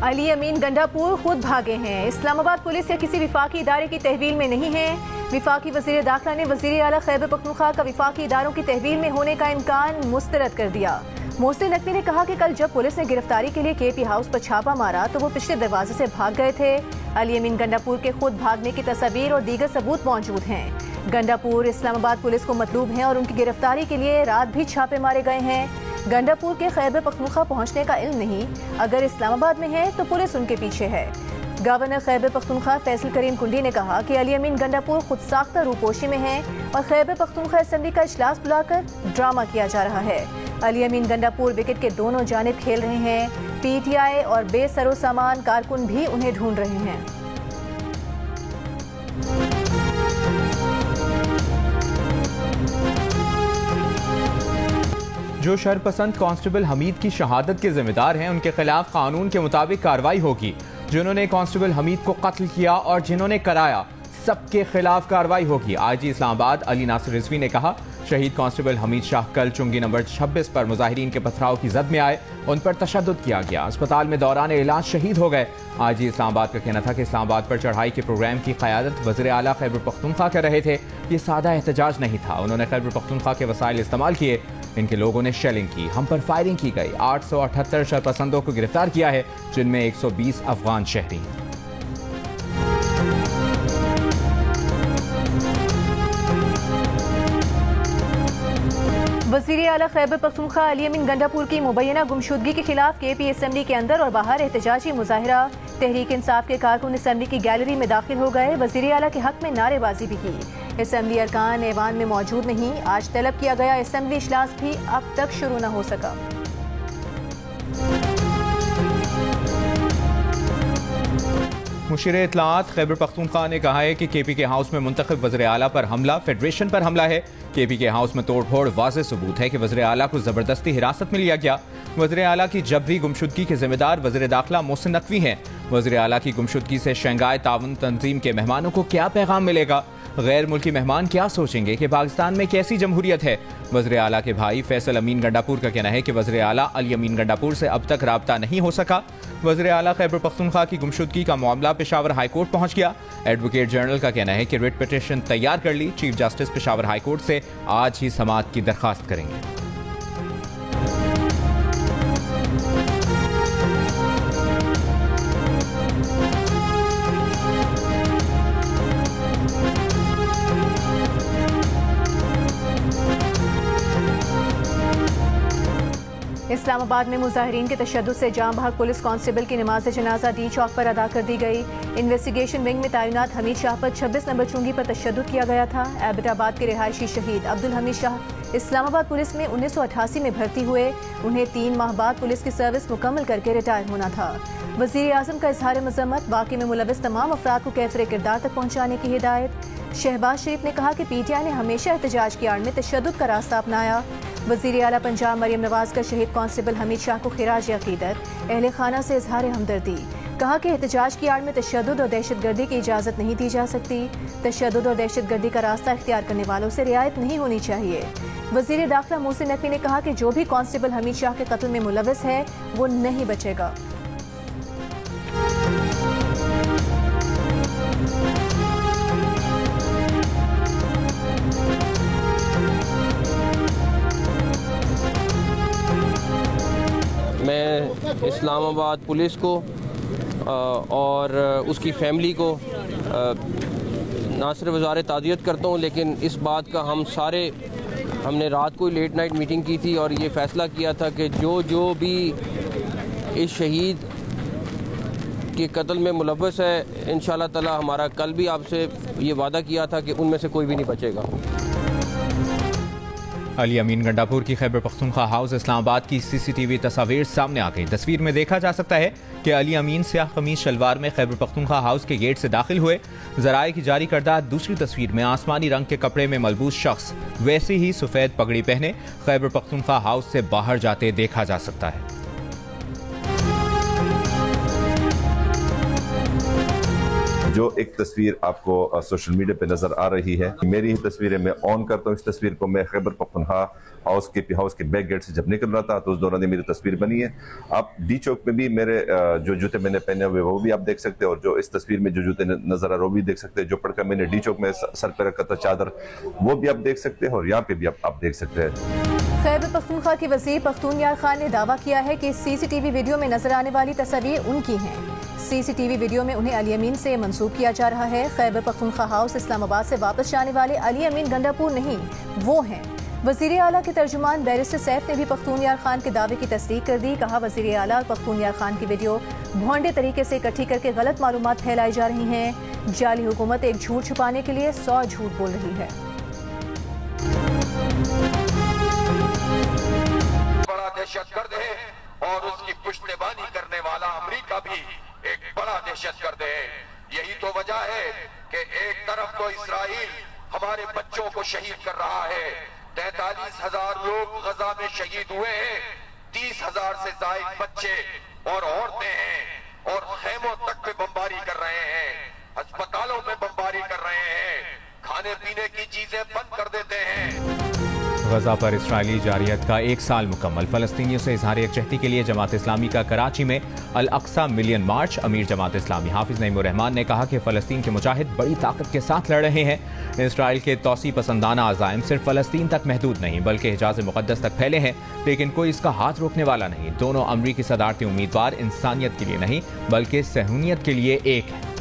अली अमीन गंडापुर खुद भागे हैं। इस्लामाबाद पुलिस या किसी विफाकी इदारे की तहवील में नहीं है। विफाकी वज़ीर दाखिला ने वज़ीर आला खैबर पख्तूनख्वा का विफाकी इदारों की तहवील में होने का इम्कान मुस्तरद कर दिया। मोहसिन नकवी ने कहा कि कल जब पुलिस ने गिरफ्तारी के लिए केपी हाउस पर छापा मारा तो वो पिछले दरवाजे से भाग गए थे। अली अमीन गंडापुर के खुद भागने की तस्वीर और दीगर सबूत मौजूद हैं। गंडापुर इस्लामाबाद पुलिस को मतलूब हैं और उनकी गिरफ्तारी के लिए रात भी छापे मारे गए हैं। गंडापुर के खैबर पख्तूनख्वा पहुंचने का इल्म नहीं, अगर इस्लामाबाद में है तो पुलिस उनके पीछे है। गवर्नर खैबर पख्तूनख्वा फैसल करीम कुंडी ने कहा कि अली अमीन गंडापुर खुद साख्ता रूपोशी में है और खैबर पख्तूनख्वा असेंबली का इजलास बुलाकर ड्रामा किया जा रहा है। अली अमीन गंडापुर विकेट के दोनों जानिब खेल रहे हैं। पीटीआई और बेसरो सामान कारकुन भी उन्हें ढूंढ रहे हैं। जो शरपसंद कांस्टेबल हमीद की शहादत के जिम्मेदार हैं उनके खिलाफ कानून के मुताबिक कार्रवाई होगी। जिन्होंने कांस्टेबल हमीद को कत्ल किया और जिन्होंने कराया, सबके खिलाफ कार्रवाई होगी। आईजी इस्लामाबाद अली नासिर रिजवी ने कहा, शहीद कांस्टेबल हमीद शाह कल चुंगी नंबर 26 पर मुजाहिरीन के पथराव की जद में आए, उन पर तशद्दुद किया गया, अस्पताल में दौरान इलाज शहीद हो गए। आईजी इस्लामाबाद का कहना था कि इस्लामाबाद पर चढ़ाई के प्रोग्राम की क़यादत वज़ीर आला खैबर पख्तूनख्वा कर रहे थे। ये सादा एहतजाज नहीं था। उन्होंने खैबर पख्तूनख्वा के वसाइल इस्तेमाल किए। इनके लोगों ने शेलिंग की, हम पर फायरिंग की गई। 878 शरपसंदों को गिरफ्तार किया है, जिनमें 120 अफगान शहरी हैं। वज़ीर आला खैबर पख्तूनख्वा अली अमीन गंडापुर की मुबैना गुमशुदगी के खिलाफ केपी असेंबली के अंदर और बाहर एहतजाजी मुजाहिरा। तहरीक इंसाफ के कारकुन असेंबली की गैलरी में दाखिल हो गए। वज़ीर आला के हक में नारेबाजी भी की। असेंबली अरकान ऐवान में मौजूद नहीं। आज तलब किया गया असेंबली इजलास भी अब तक शुरू न हो सका। मुशीर इत्तलाआत खैबर पख्तूनख्वा ने कहा है कि केपी के हाउस में मुंतखब वज़ीर आला पर हमला फेडरेशन पर हमला है। केपी के हाउस में तोड़फोड़ वाज़ेह सबूत है कि वज़ीर आला को जबरदस्ती हिरासत में लिया गया। वज़ीर आला की जबरी गुमशुदगी के जिम्मेदार वज़ीर दाखिला मोहसिन नकवी हैं। वज़ीर आला की गुमशुदगी से शंघाई ताउन तंजीम के मेहमानों को क्या पैगाम मिलेगा? गैर मुल्की मेहमान क्या सोचेंगे कि पाकिस्तान में कैसी जमहूरियत है? वज़ीर आला के भाई फैसल अमीन गंडापुर का कहना है कि वज़ीर आला अली अमीन गंडापुर से अब तक राब्ता नहीं हो सका। वज़ीर आला खैबर पख्तूनख्वा की गुमशुदगी का मामला पेशावर हाई कोर्ट पहुंच गया। एडवोकेट जनरल का कहना है कि रिट पिटीशन तैयार कर ली। Chief justice Peshawar high court से आज ही समाअत की दरखास्त करेंगे। इस्लामाबाद में मुजाहिरीन के तशद्दुद से जाम भाग पुलिस कांस्टेबल की नमाज जनाजा डी चौक पर अदा कर दी गई। इन्वेस्टिगेशन विंग में तैनात हमीद शाह पर 26 नंबर चुंगी पर तशद्दुद किया गया था। एबटाबाद के रिहायशी शहीद अब्दुल हमीद शाह इस्लामाबाद पुलिस में 1988 में भर्ती हुए। उन्हें 3 माह बाद पुलिस की सर्विस मुकम्मल करके रिटायर होना था। वज़ीर आज़म का इजहार मज़म्मत, वाक़े में मुलविस तमाम अफराद को कैफरे किरदार तक पहुँचाने की हिदायत। शहबाज शरीफ ने कहा कि पीटीआई ने हमेशा एहतजाज की आड़ में तशद्दुद का रास्ता अपनाया। वज़ीर आला पंजाब मरियम नवाज का शहीद कांस्टेबल हमीद शाह को खिराज अकीदत, अहले खाना से इजहार हमदर्दी। कहा कि एहतजाज की आड़ में तशद्दुद और दहशतगर्दी की इजाज़त नहीं दी जा सकती। तशद्दुद और दहशतगर्दी का रास्ता इख्तियार करने वालों से रियायत नहीं होनी चाहिए। वज़ीर दाखिला मोहसिन नकवी ने कहा कि जो भी कांस्टेबल हमीद शाह के कत्ल में मुलविस है वो नहीं बचेगा। मैं इस्लामाबाद पुलिस को और उसकी फैमिली को ना सिर्फ वज़ारत ताज़ियत करता हूँ, लेकिन इस बात का हमने रात को लेट नाइट मीटिंग की थी और ये फ़ैसला किया था कि जो भी इस शहीद के कत्ल में मुलव्वस है, इंशाअल्लाह ताला हमारा कल भी आपसे ये वादा किया था कि उनमें से कोई भी नहीं बचेगा। अली अमीन गंडापुर की खैबर पख्तूनख्वा हाउस इस्लामाबाद की सीसीटीवी तस्वीर सामने आ गई। तस्वीर में देखा जा सकता है कि अली अमीन स्याह कमीज शलवार में खैबर पख्तूनख्वा हाउस के गेट से दाखिल हुए। जराए की जारी करदा दूसरी तस्वीर में आसमानी रंग के कपड़े में मलबूस शख्स वैसे ही सफेद पगड़ी पहने खैबर पख्तूनख्वा हाउस से बाहर जाते देखा जा सकता है। जो एक तस्वीर आपको सोशल मीडिया पे नजर आ रही है, मेरी ही तस्वीरें मैं ऑन करता हूँ। इस तस्वीर को मैं खैबर पख्तूनख्वा हाउस के बैक गेट से जब निकल रहा था तो उस दौरान मेरी तस्वीर बनी है। आप डी चौक में भी मेरे जो जूते मैंने पहने हुए वो भी आप देख सकते हैं, और जो इस तस्वीर में जो जूते नजर आ रहे वो भी देख सकते हैं। जो पड़कर मैंने डी चौक में सर पे रखा था चादर, वो भी आप देख सकते हैं, और यहाँ पे भी आप देख सकते हैं। खैबर पख्तूनख्वा के वज़ीर पख्तून यार खान ने दावा किया है कि सीसीटीवी वीडियो में नजर आने वाली तस्वीर उनकी हैं। सीसीटीवी वीडियो में उन्हें अली अमीन से मंसूब किया जा रहा है। खैबर पख्तूनख्वा हाउस इस्लामाबाद से वापस जाने वाले अली अमीन गंडापुर नहीं, वो हैं। वज़ीर आला के तर्जुमान बैरिस्टर सैफ ने भी पख्तून यार खान के दावे की तस्दीक कर दी। कहा, वज़ीर आला और पख्तून यार खान की वीडियो भोंडे तरीके से इकट्ठी करके गलत मालूमात फैलाई जा रही हैं। जाली हुकूमत एक झूठ छुपाने के लिए 100 झूठ बोल रही है। बड़ा दहशतगर्द है और उसकी पुश्तबानी करने वाला अमेरिका भी एक बड़ा दहशतगर्द है। यही तो वजह है कि एक तरफ तो इस्राइल हमारे बच्चों को शहीद कर रहा है, 43,000 लोग गजा में शहीद हुए हैं, 30,000 से ज्यादा बच्चे और औरतें हैं, और खेमों तक पे बमबारी कर रहे हैं, अस्पतालों में बमबारी कर रहे हैं, खाने पीने की चीजें बंद कर देते हैं। गजा पर इसराइली जारियत का 1 साल मुकम्मल। फलस्तीनियों से इजहार यकजहती के लिए जमात इस्लामी का कराची में अल अक्सा मिलियन मार्च। अमीर जमात इस्लामी हाफिज नईमुर रहमान ने कहा कि फलस्तीन के मुजाहिद बड़ी ताकत के साथ लड़ रहे हैं। इसराइल के तौसी पसंदाना अज़ाइम सिर्फ फलस्तीन तक महदूद नहीं बल्कि हिजाज मुक़द्दस तक फैले हैं, लेकिन कोई इसका हाथ रोकने वाला नहीं। दोनों अमरीकी सदारती उम्मीदवार इंसानियत के लिए नहीं बल्कि सहूनियत के लिए एक है।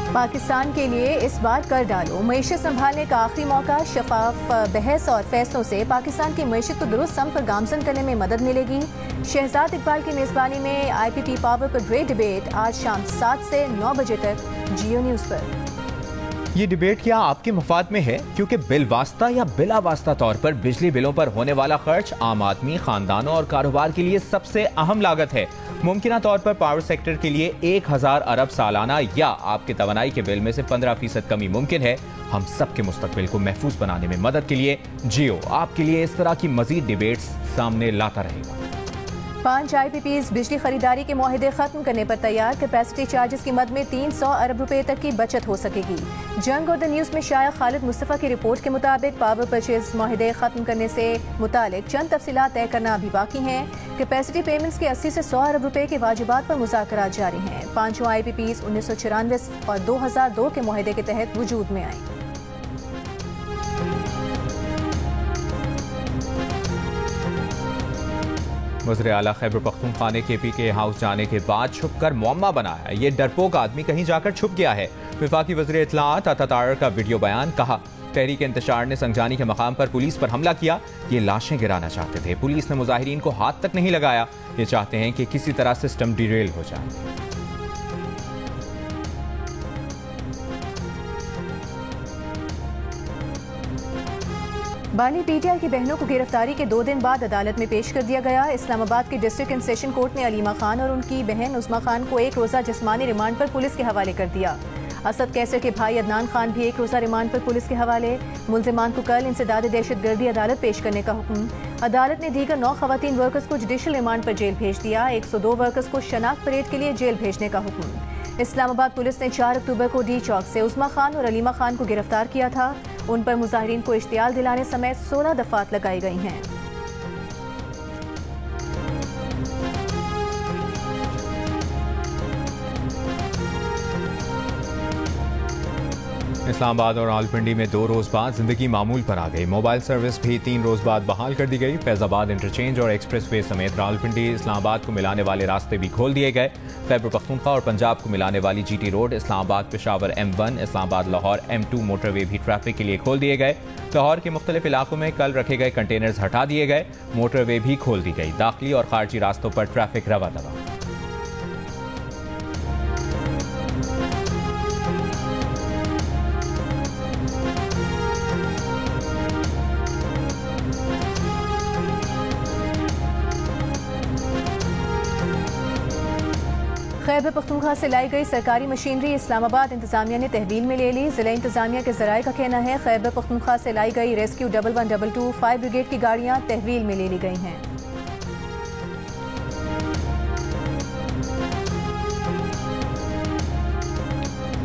पाकिस्तान के लिए इस बार कर डालो, मईशत संभालने का आखिरी मौका। शफाफ बहस और फैसलों से पाकिस्तान की मईशत को दुरुस्त सम पर गामजन करने में मदद मिलेगी। शहजाद इकबाल की मेजबानी में IPP पावर पर ग्रेट डिबेट आज शाम 7 से 9 बजे तक जियो न्यूज़ पर। ये डिबेट क्या आपके मफाद में है? क्योंकि बिल वास्ता या बिला वास्ता तौर पर बिजली बिलों पर होने वाला खर्च आम आदमी, खानदानों और कारोबार के लिए सबसे अहम लागत है। मुमकिना तौर पर पावर सेक्टर के लिए 1000 अरब सालाना या आपके तवानाई के बिल में से 15% कमी मुमकिन है। हम सबके मुस्तकबिल को महफूज बनाने में मदद के लिए जियो आपके लिए इस तरह की मजीद डिबेट्स सामने लाता रहेगा। 5 IPPs बिजली खरीदारी के मुआहदे खत्म करने पर तैयार। कैपेसिटी चार्जेस की मद में 300 अरब रुपए तक की बचत हो सकेगी। जंग और द न्यूज़ में शाया खालिद मुस्तफ़ा की रिपोर्ट के मुताबिक पावर परचेज मुआहदे खत्म करने से मुतालिक चंद तफसीलात तय करना अभी बाकी हैं। कैपेसिटी पेमेंट्स के 80 से 100 अरब रुपए के वाजिबात पर मुज़ाकरात जारी हैं। 5 IPPs 1994 और 2002 के मुआहदे के तहत वजूद में आई। वज़ीर आला खैबर पख्तूनख्वा ने KPK हाउस जाने के बाद छुपकर मुअम्मा बनाया। ये डरपोक आदमी कहीं जाकर छुप गया है। वफाकी वज़ीर इत्तलाआत अता तारर का वीडियो बयान। कहा, तहरीक इंतशार ने संगजानी के मकाम पर पुलिस पर हमला किया। ये लाशें गिराना चाहते थे। पुलिस ने मुजाहिरीन को हाथ तक नहीं लगाया। ये चाहते हैं कि किसी तरह सिस्टम डिरेल हो जाए। बानी PTI की बहनों को गिरफ्तारी के 2 दिन बाद अदालत में पेश कर दिया गया। इस्लामाबाद के डिस्ट्रिक्ट एंड सेशन कोर्ट ने अलीमा खान और उनकी बहन उस्मा खान को 1 रोज़ा जिस्मानी रिमांड पर पुलिस के हवाले कर दिया। असद कैसर के भाई अदनान खान भी 1 रोज़ा रिमांड पर पुलिस के हवाले। मुलजिमान को कल इंसदाद दहशतगर्दी अदालत पेश करने का हुक्म। अदालत ने दीगर 9 खवातीन वर्कर्स को जुडिशल रिमांड पर जेल भेज दिया। 102 वर्कर्स को शनाख्त परेड के लिए जेल भेजने का हुक्म। इस्लामाबाद पुलिस ने 4 अक्टूबर को डी चौक से उस्मा खान और अलीमा खान को गिरफ्तार किया था। उन पर मुजाहिरीन को इश्तियाल दिलाने समेत 16 दफात लगाई गई हैं। इस्लामाबाद और रावलपिंडी में 2 रोज बाद जिंदगी मामूल पर आ गई। मोबाइल सर्विस भी 3 रोज बाद बहाल कर दी गई। फैजाबाद इंटरचेंज और एक्सप्रेसवे समेत रावलपिंडी इस्लामाबाद को मिलाने वाले रास्ते भी खोल दिए गए। खैबर पख्तूनख्वा और पंजाब को मिलाने वाली GT road, Islamabad Peshawar M1, Islamabad Lahore M2 motorway भी ट्रैफिक के लिए खोल दिए गए। लाहौर के मुख्तलिफ इलाकों में कल रखे गए कंटेनर्स हटा दिए गए। मोटरवे भी खोल दी गई। दाखिली और खारजी रास्तों पर ट्रैफिक रवा दवा। खैबर पख्तूनख्वा से लाई गई सरकारी मशीनरी इस्लामाबाद इंतजामिया ने तहवील में ले ली। जिला इंतजामिया के जराये का कहना है खैबर पख्तूनख्वा से लाई गई रेस्क्यू 1122 फायर ब्रिगेड की गाड़ियां तहवील में ले ली गई हैं।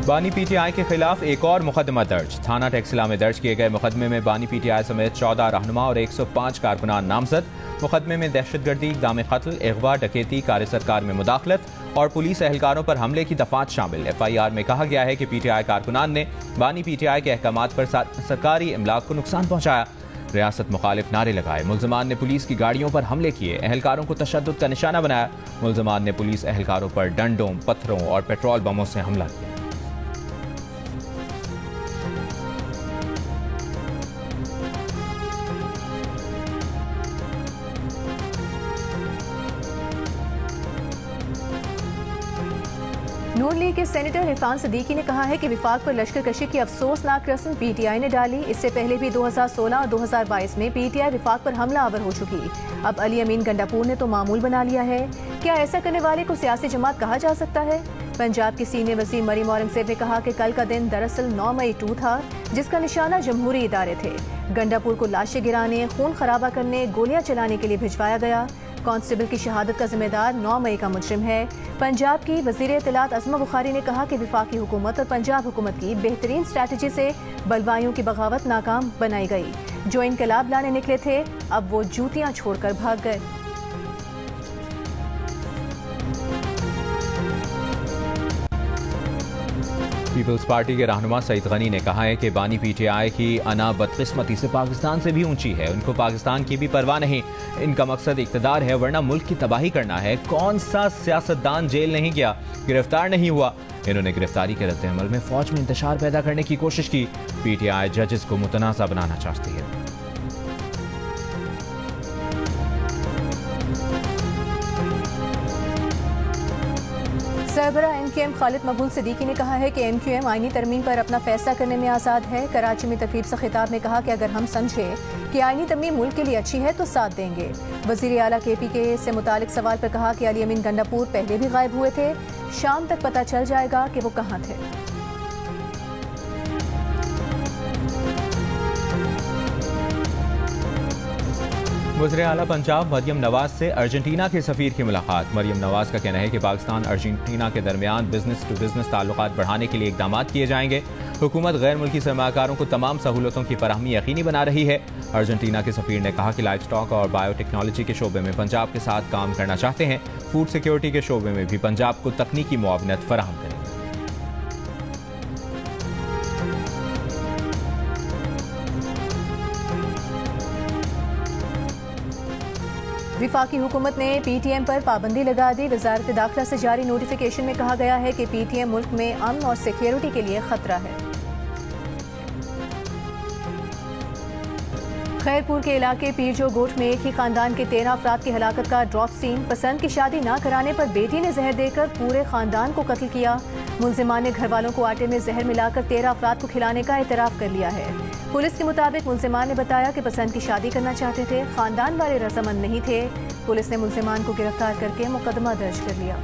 बानी पीटीआई के खिलाफ एक और मुकदमा दर्ज। थाना टेक्सिला में दर्ज किए गए मुकदमे में बानी पीटीआई समेत 14 रहनुमा और 105 कारकुनान नामजद। मुकदमे में दहशतगर्दी, इक़दाम कत्ल, अगवा, डकैती, कार्य सरकार में मुदाखलत और पुलिस एहलकारों पर हमले की दफात शामिल। FIR में कहा गया है कि पीटीआई कारकुनान ने बानी पीटीआई के अहकामात पर सरकारी इमलाक को नुकसान पहुंचाया, रियासत मुखालिफ नारे लगाए। मुल्ज़िमान ने पुलिस की गाड़ियों पर हमले किए, एहलकारों को तशद्दुद का निशाना बनाया। मुल्ज़िमान ने पुलिस एहलकारों पर डंडों, पत्थरों और पेट्रोल बमों से हमला किया। नून लीग के सेनेटर इरफान सदीकी ने कहा है कि विफाक पर लश्कर कशी की अफसोसनाक रस्म पीटीआई ने डाली। इससे पहले भी 2016 और 2022 में पीटीआई विफाक पर हमला आवर हो चुकी। अब अली अमीन गंडापुर ने तो मामूल बना लिया है। क्या ऐसा करने वाले को सियासी जमात कहा जा सकता है? पंजाब की सीनियर वज़ीर मरीम औरंगज़ेब ने कहा कि कल का दिन दरअसल 9 मई 2 था, जिसका निशाना जमहूरी इदारे थे। गंडापुर को लाशें गिराने, खून खराबा करने, गोलियां चलाने के लिए भिजवाया गया। कांस्टेबल की शहादत का जिम्मेदार 9 मई का मुजरिम है। पंजाब की वज़ीर इत्तलात अज़मा बुखारी ने कहा कि वफाकी हुकूमत और पंजाब हुकूमत की बेहतरीन स्ट्रैटेजी से बलवाइयों की बगावत नाकाम बनाई गई। जो इनकलाब लाने निकले थे, अब वो जूतियां छोड़कर भाग गए। पीपल्स पार्टी के रहनुमा सईद गनी ने कहा है कि बानी पीटीआई की अना बदकिस्मती से पाकिस्तान से भी ऊंची है। उनको पाकिस्तान की भी परवाह नहीं। इनका मकसद इक़्तिदार है, वरना मुल्क की तबाही करना है। कौन सा सियासतदान जेल नहीं गया, गिरफ्तार नहीं हुआ? इन्होंने गिरफ्तारी के रद्द-ए-अमल में फौज में इंतशार पैदा करने की कोशिश की। पीटीआई जजेस को मुतनाज़ा बनाना चाहती है। सरबरा MQM खालिद मकबूल सिद्दीकी ने कहा है कि MQM आईनी तरमीम पर अपना फैसला करने में आज़ाद है। कराची में तकरीब से खिताब में कहा कि अगर हम समझे कि आईनी तरमीम मुल्क के लिए अच्छी है तो साथ देंगे। वज़ीर आला KPK से मुतालिक सवाल पर कहा कि अली अमीन गंडापुर पहले भी गायब हुए थे, शाम तक पता चल जाएगा कि वो कहाँ थे। वज़ीर आला पंजाब मरियम नवाज से अर्जेंटीना के सफ़ीर की मुलाकात। मरियम नवाज का कहना है कि पाकिस्तान अर्जेंटीना के दरमियान बिजनेस टू बिजनेस ताल्लुकात बढ़ाने के लिए इकदाम किए जाएंगे। हुकूमत गैर मुल्की सरमाकारों को तमाम सहूलतों की फराहमी यकीनी बना रही है। अर्जेंटीना के सफ़ीर ने कहा कि लाइफ स्टॉक और बायोटेक्नोलॉजी के शोबे में पंजाब के साथ काम करना चाहते हैं। फूड सिक्योरिटी के शोबे में भी पंजाब को तकनीकी मुआवनत फराहम करेंगे। वफाकी हुकूमत ने PTM पर पाबंदी लगा दी। वजारत दाखिला से जारी नोटिफिकेशन में कहा गया है कि PTM मुल्क में अमन और सिक्योरिटी के लिए खतरा है। खैरपुर के इलाके पीरजो गोट में एक ही खानदान के 13 अफराद की हलाकत का ड्रॉप सीन। पसंद की शादी न कराने पर बेटी ने जहर देकर पूरे खानदान को कत्ल किया। मुल्जिमान ने घर वालों को आटे में जहर मिलाकर 13 अफराद को खिलाने का एतराफ़ कर लिया है। पुलिस के मुताबिक मुल्जिमान ने बताया कि पसंद की शादी करना चाहते थे, खानदान वाले रजामंद नहीं थे। पुलिस ने मुल्जिमान को गिरफ्तार करके मुकदमा दर्ज कर लिया।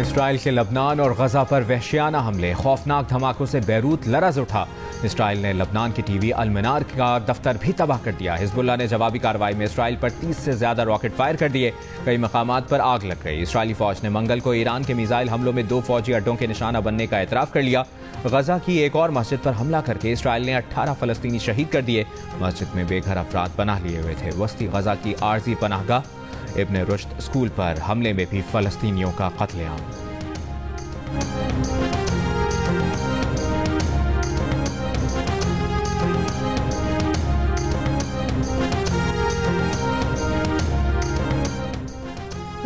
इसराइल के लबनान और गजा पर वहशियाना हमले, खौफनाक धमाकों से बैरूत लरज़ उठा। इसराइल ने लबनान की TV अल मनार का दफ्तर भी तबाह कर दिया। हिजबुल्लाह ने जवाबी कार्रवाई में इसराइल पर 30 से ज्यादा रॉकेट फायर कर दिए। कई मकामात पर आग लग गई। इसराइली फौज ने मंगल को ईरान के मिसाइल हमलों में 2 फौजी अड्डों के निशाना बनने का एतराफ़ कर लिया। गजा की एक और मस्जिद पर हमला करके इसराइल ने 18 फलस्तीनी शहीद कर दिए। मस्जिद में बेघर अफराद पनाह लिए हुए थे। वस्ती गजा की आर्जी पनाहगाह इब्न रुश्द स्कूल पर हमले में भी फलस्तीनियों का कत्लेआम।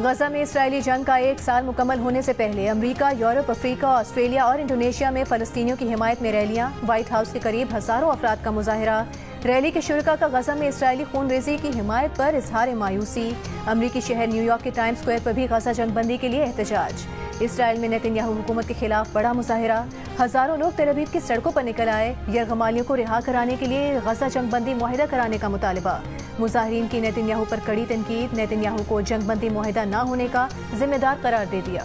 गजा में इसराइली जंग का 1 साल मुकम्मल होने से पहले अमेरिका, यूरोप, अफ्रीका, ऑस्ट्रेलिया और इंडोनेशिया में फलस्तीनियों की हिमायत में रैलियां। व्हाइट हाउस के करीब हजारों अफराद का मुजाहिरा। रैली के शुरका का गजा में इसराइली खून रेजी की हिमायत पर इजहार मायूसी। अमरीकी शहर न्यूयॉर्क के टाइम्स स्क्वायर पर भी गजा जंगबंदी के लिए एहतजाज। इसराइल में नेतन्याहू हुकूमत के खिलाफ बड़ा मुजाहिरा। हजारों लोग तेल अवीव की सड़कों पर निकल आए। यरगमालियों को रिहा कराने के लिए गजा जंगबंदी मुआहिदा कराने का मुतालबा। मुजाहिरीन की नेतन्याहू पर कड़ी तनकीद। नेतन्याहू को जंगबंदी मुआहिदा न होने का जिम्मेदार करार दे दिया।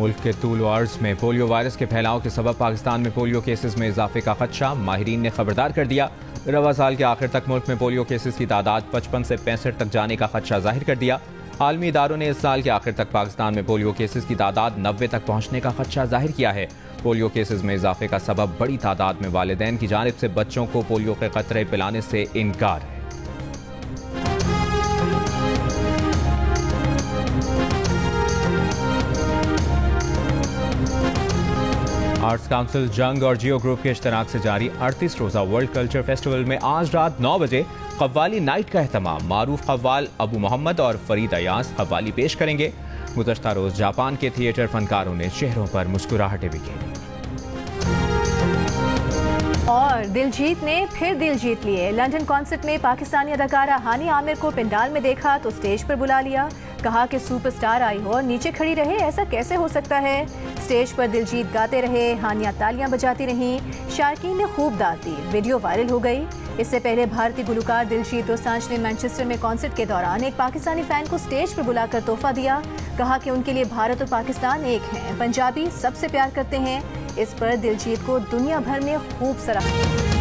मुल्क के तूल व अर्ज में पोलियो वायरस के फैलाव के सबब पाकिस्तान में पोलियो केसेस में इजाफे का खदशा, माहिरीन ने खबरदार कर दिया। रवा साल के आखिर तक मुल्क में पोलियो केसेस की तादाद 55 से 65 तक जाने का खदशा जाहिर कर दिया। आलमी इदारों ने इस साल के आखिर तक पाकिस्तान में पोलियो केसेस की तादाद 90 तक पहुंचने का खदशा जाहिर किया है। पोलियो केसेस में इजाफे का सबब बड़ी तादाद में वालिदैन की जानिब से बच्चों को पोलियो के खतरे पिलाने से इनकार है। आर्ट्स काउंसिल जंग और जियो ग्रुप के इश्तराक से जारी 38 रोजा वर्ल्ड कल्चर फेस्टिवल में आज रात 9 बजे कव्वाली नाइट का एहतमाम। मारूफ कव्वाल अबू मोहम्मद और फरीद अयाज कव्वाली पेश करेंगे। गुज़श्ता रोज जापान के थिएटर फनकारों ने चेहरों पर मुस्कुराहटें बिखेरी। और दिलजीत ने फिर दिल जीत लिए। लंदन कॉन्सर्ट में पाकिस्तानी अदाकारा हानी आमिर को पंडाल में देखा तो स्टेज पर बुला लिया। कहा कि सुपरस्टार आई हो और नीचे खड़ी रहे, ऐसा कैसे हो सकता है। स्टेज पर दिलजीत गाते रहे, हानिया तालियां बजाती रहीं। शारकीन ने खूब दाद दी, वीडियो वायरल हो गई। इससे पहले भारतीय गुलकार दिलजीत दोसांझ ने मैनचेस्टर में कॉन्सर्ट के दौरान एक पाकिस्तानी फैन को स्टेज पर बुलाकर तोहफा दिया। कहा कि उनके लिए भारत और पाकिस्तान एक हैं, पंजाबी सबसे प्यार करते हैं। इस पर दिलजीत को दुनिया भर में खूब सराहा।